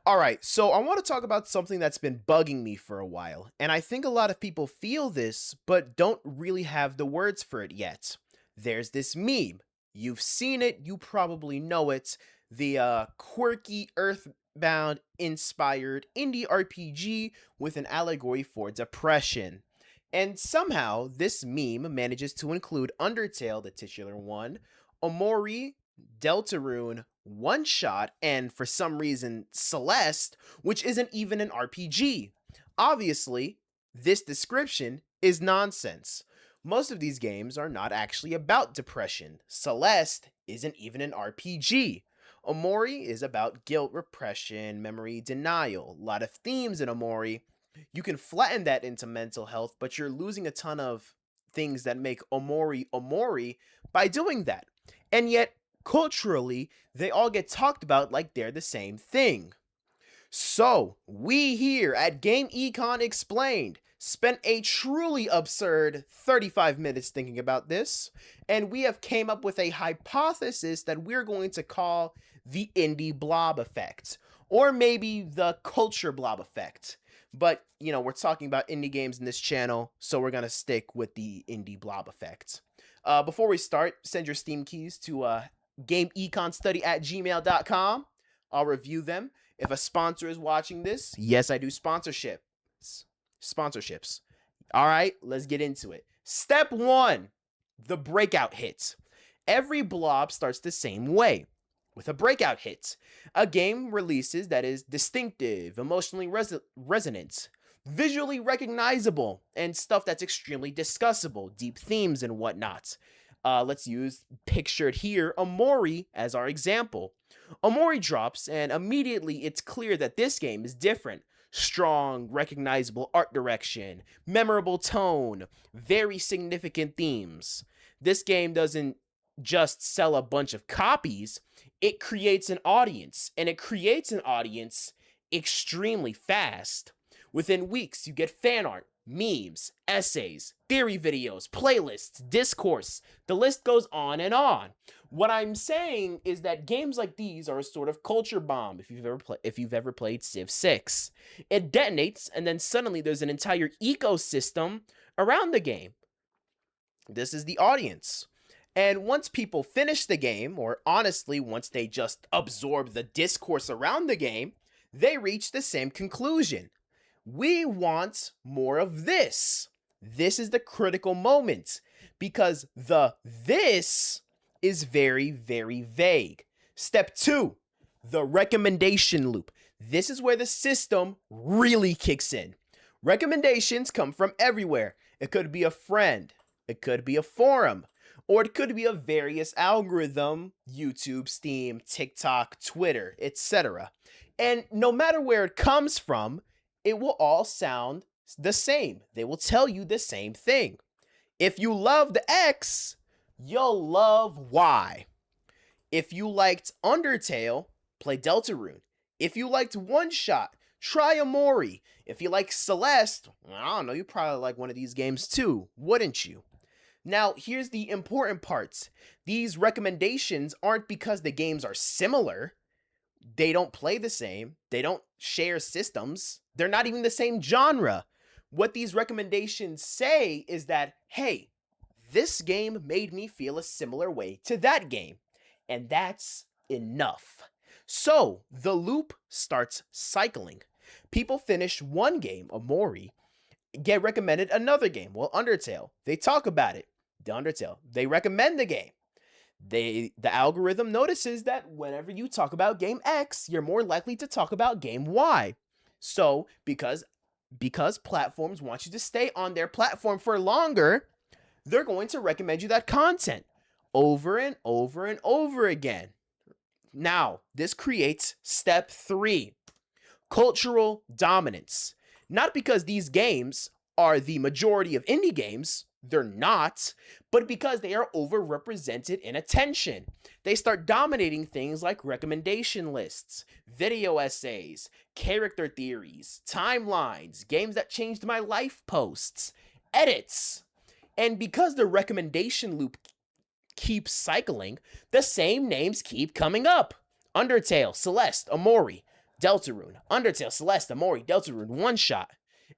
All right, so I want to talk about something that's been bugging me for a while, and I think a lot of people feel this, but don't really have the words for it yet. There's this meme. You've seen it, you probably know it. The quirky, earthbound inspired indie RPG with an allegory for depression. And somehow, this meme manages to include Undertale, the titular one, Omori, Deltarune, One Shot, and for some reason, Celeste, which isn't even an RPG. Obviously, this description is nonsense. Most of these games are not actually about depression. Celeste isn't even an RPG. Omori is about guilt, repression, memory, denial. A lot of themes in Omori. You can flatten that into mental health, but you're losing a ton of things that make Omori Omori by doing that. And yet, culturally, they all get talked about like they're the same thing. So, we here at Game Econ Explained spent a truly absurd 35 minutes thinking about this, and we have came up with a hypothesis that we're going to call the indie blob effect, or maybe the culture blob effect. But, we're talking about indie games in this channel, so we're going to stick with the indie blob effect. Before we start, send your Steam keys to gameeconstudy@gmail.com. I'll review them. If a sponsor is watching this, yes, I do sponsorships. All right, let's get into it. Step 1, the breakout hit. Every blob starts the same way, with a breakout hit. A game releases that is distinctive, emotionally resonant, visually recognizable, and stuff that's extremely discussable, deep themes and whatnot. Let's use, pictured here, Omori as our example. Omori drops, and immediately it's clear that this game is different. Strong, recognizable art direction, memorable tone, very significant themes. This game doesn't just sell a bunch of copies, it creates an audience, and it creates an audience extremely fast. Within weeks, you get fan art, memes, essays, theory videos, playlists, discourse. The list goes on and on. What I'm saying is that games like these are a sort of culture bomb if you've ever played Civ 6. It detonates and then suddenly there's an entire ecosystem around the game. This is the audience. And once people finish the game, or honestly, once they just absorb the discourse around the game, they reach the same conclusion. We want more of this. This is the critical moment because the this is very, very vague. Step 2, the recommendation loop. This is where the system really kicks in. Recommendations come from everywhere. It could be a friend, it could be a forum, or it could be a various algorithm, YouTube, Steam, TikTok, Twitter, etc. And no matter where it comes from, it will all sound the same. They will tell you the same thing. If you loved X, you'll love Y. If you liked Undertale, play Deltarune. If you liked One Shot, try Omori. If you like Celeste, I don't know, you probably like one of these games too, wouldn't you? Now, here's the important parts. These recommendations aren't because the games are similar. They don't play the same. They don't share systems. They're not even the same genre. What these recommendations say is that, hey, this game made me feel a similar way to that game. And that's enough. So the loop starts cycling. People finish one game, Omori, get recommended another game. Well, Undertale, they talk about it. The Undertale, they recommend the game. The algorithm notices that whenever you talk about game X, you're more likely to talk about game Y. So because platforms want you to stay on their platform for longer, they're going to recommend you that content over and over and over again. Now, this creates step 3, cultural dominance. Not because these games are the majority of indie games, they're not, but because they are overrepresented in attention. They start dominating things like recommendation lists, video essays, character theories, timelines, games that changed my life posts, edits. And because the recommendation loop keeps cycling, the same names keep coming up. Undertale, Celeste, Omori. Deltarune, Undertale, Celeste, Amori, Deltarune, One Shot,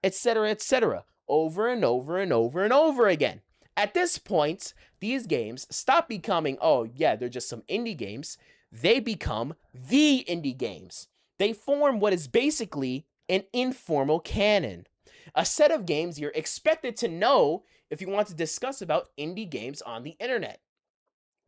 etc., over and over and over and over again. At this point, these games stop becoming, oh yeah, they're just some indie games. They become the indie games. They form what is basically an informal canon, a set of games you're expected to know if you want to discuss about indie games on the internet,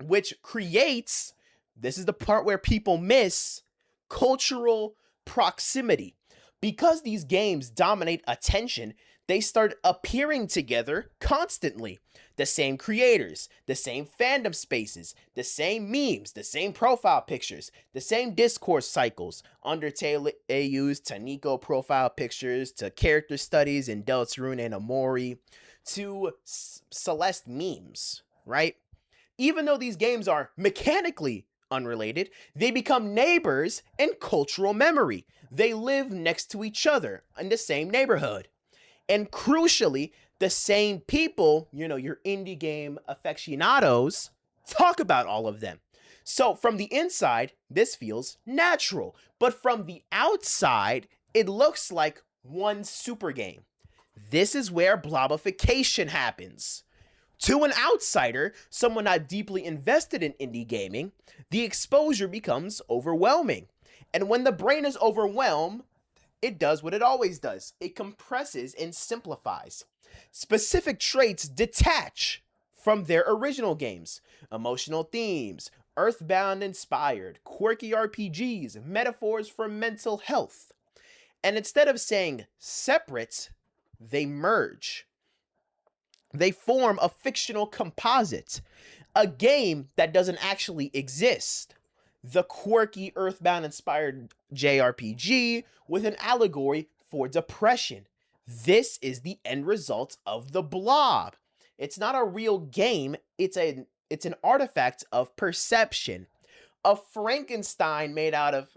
which creates, this is the part where people miss, cultural proximity. Because these games dominate attention, they start appearing together constantly. The same creators, the same fandom spaces, the same memes, the same profile pictures, the same discourse cycles. Undertale AUs to Nico profile pictures, to character studies in Deltarune and Amori, to Celeste memes, right? Even though these games are mechanically unrelated, they become neighbors in cultural memory. They live next to each other in the same neighborhood. And crucially, the same people, your indie game aficionados, talk about all of them. So from the inside, this feels natural. But from the outside, it looks like one super game. This is where blobification happens. To an outsider, someone not deeply invested in indie gaming, the exposure becomes overwhelming. And when the brain is overwhelmed, it does what it always does. It compresses and simplifies. Specific traits detach from their original games. Emotional themes, Earthbound inspired, quirky RPGs, metaphors for mental health. And instead of saying separate, they merge. They form a fictional composite, a game that doesn't actually exist. The quirky Earthbound inspired JRPG with an allegory for depression. This is the end result of the blob. It's not a real game, it's an artifact of perception. A Frankenstein made out of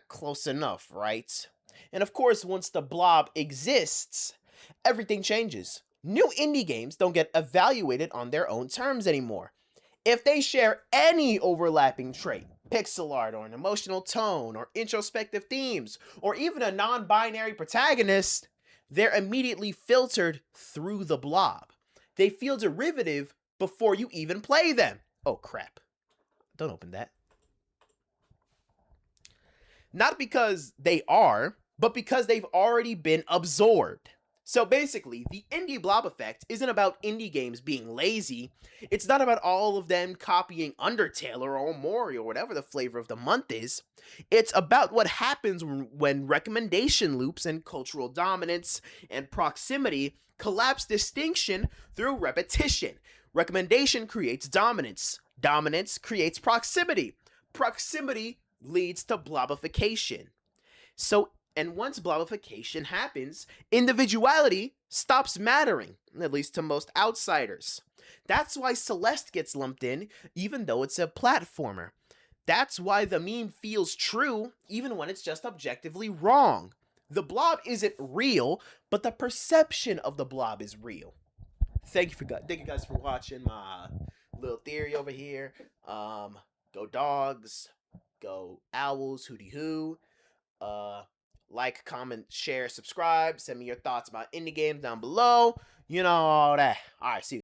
close enough, right? And of course, once the blob exists, everything changes. New indie games don't get evaluated on their own terms anymore. If they share any overlapping trait, pixel art or an emotional tone or introspective themes or even a non-binary protagonist, they're immediately filtered through the blob. They feel derivative before you even play them. Oh crap. Don't open that. Not because they are, but because they've already been absorbed. So basically, the indie blob effect isn't about indie games being lazy. It's not about all of them copying Undertale or Omori or whatever the flavor of the month is. It's about what happens when recommendation loops and cultural dominance and proximity collapse distinction through repetition. Recommendation creates dominance. Dominance creates proximity. Proximity leads to blobification. And once blobification happens, individuality stops mattering, at least to most outsiders. That's why Celeste gets lumped in, even though it's a platformer. That's why the meme feels true, even when it's just objectively wrong. The blob isn't real, but the perception of the blob is real. Thank you guys for watching my little theory over here. Go dogs, go owls, hooty hoo. Like, comment, share, subscribe. Send me your thoughts about indie games down below. You know all that. All right, see you.